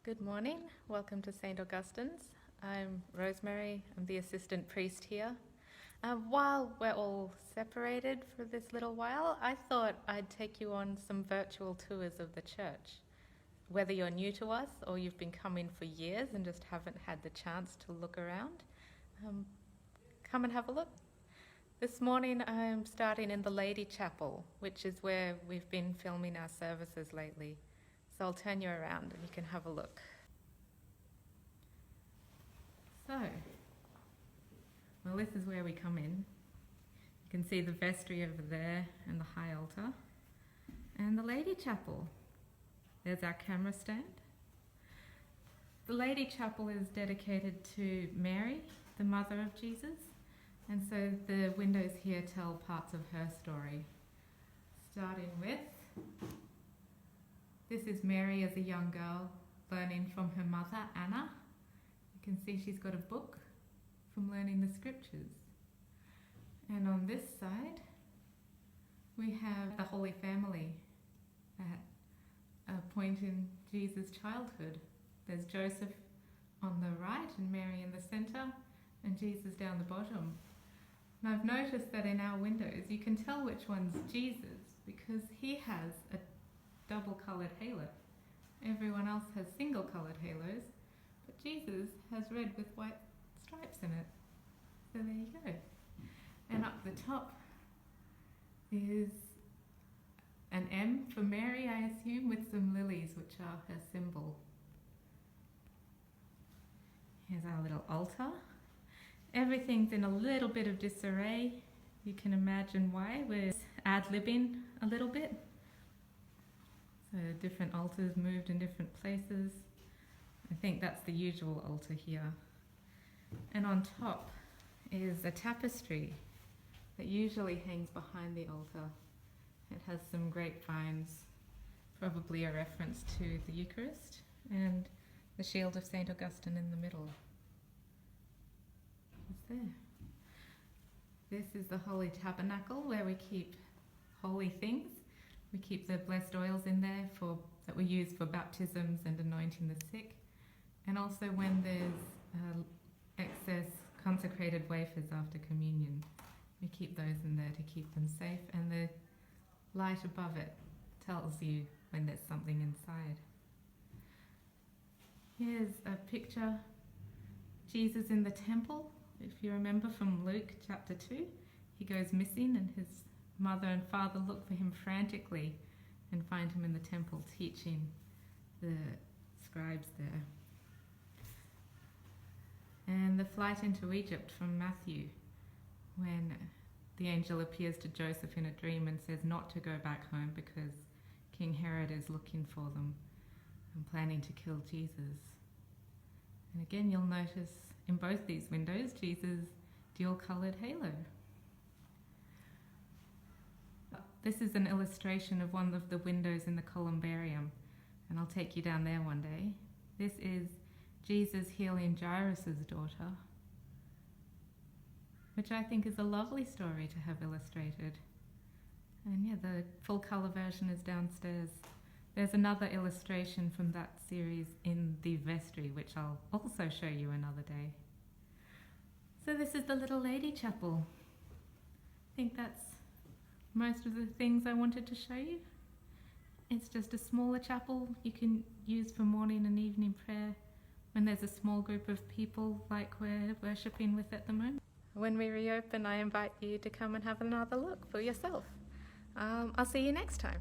Good morning. Welcome to St. Augustine's. I'm Rosemary. I'm the assistant priest here. While we're all separated for this little while, I thought I'd take you on some virtual tours of the church. Whether you're new to us or you've been coming for years and just haven't had the chance to look around, come and have a look. This morning I'm starting in the Lady Chapel, which is where we've been filming our services lately. So I'll turn you around and you can have a look. So, well, this is where we come in. You can see the vestry over there and the high altar. And the Lady Chapel. There's our camera stand. The Lady Chapel is dedicated to Mary, the mother of Jesus. And so the windows here tell parts of her story. Starting with, this is Mary as a young girl learning from her mother, Anna. You can see she's got a book from learning the scriptures. And on this side, we have the Holy Family at a point in Jesus' childhood. There's Joseph on the right and Mary in the center and Jesus down the bottom. And I've noticed that in our windows, you can tell which one's Jesus because he has a double-coloured halo. Everyone else has single-coloured halos, but Jesus has red with white stripes in it. So there you go. And up the top is an M for Mary, I assume, with some lilies, which are her symbol. Here's our little altar. Everything's in a little bit of disarray. You can imagine why. We're ad-libbing a little bit. So different altars moved in different places. I think that's the usual altar here. And on top is a tapestry that usually hangs behind the altar. It has some grapevines, probably a reference to the Eucharist, and the shield of St. Augustine in the middle. It's there. This is the Holy Tabernacle where we keep holy things. We keep the blessed oils in there that we use for baptisms and anointing the sick. And also when there's excess consecrated wafers after communion, we keep those in there to keep them safe. And the light above it tells you when there's something inside. Here's a picture, Jesus in the temple. If you remember from Luke chapter 2, he goes missing and his mother and father look for him frantically and find him in the temple teaching the scribes there. And the flight into Egypt from Matthew, when the angel appears to Joseph in a dream and says not to go back home because King Herod is looking for them and planning to kill Jesus. And again, you'll notice in both these windows Jesus' dual-coloured halo. This is an illustration of one of the windows in the columbarium, and I'll take you down there one day. This is Jesus healing Jairus' daughter, which I think is a lovely story to have illustrated. And yeah, the full colour version is downstairs. There's another illustration from that series in the vestry, which I'll also show you another day. So this is the little Lady Chapel. I think that's most of the things I wanted to show you. It's just a smaller chapel you can use for morning and evening prayer when there's a small group of people like we're worshipping with at the moment. When we reopen, I invite you to come and have another look for yourself. I'll see you next time.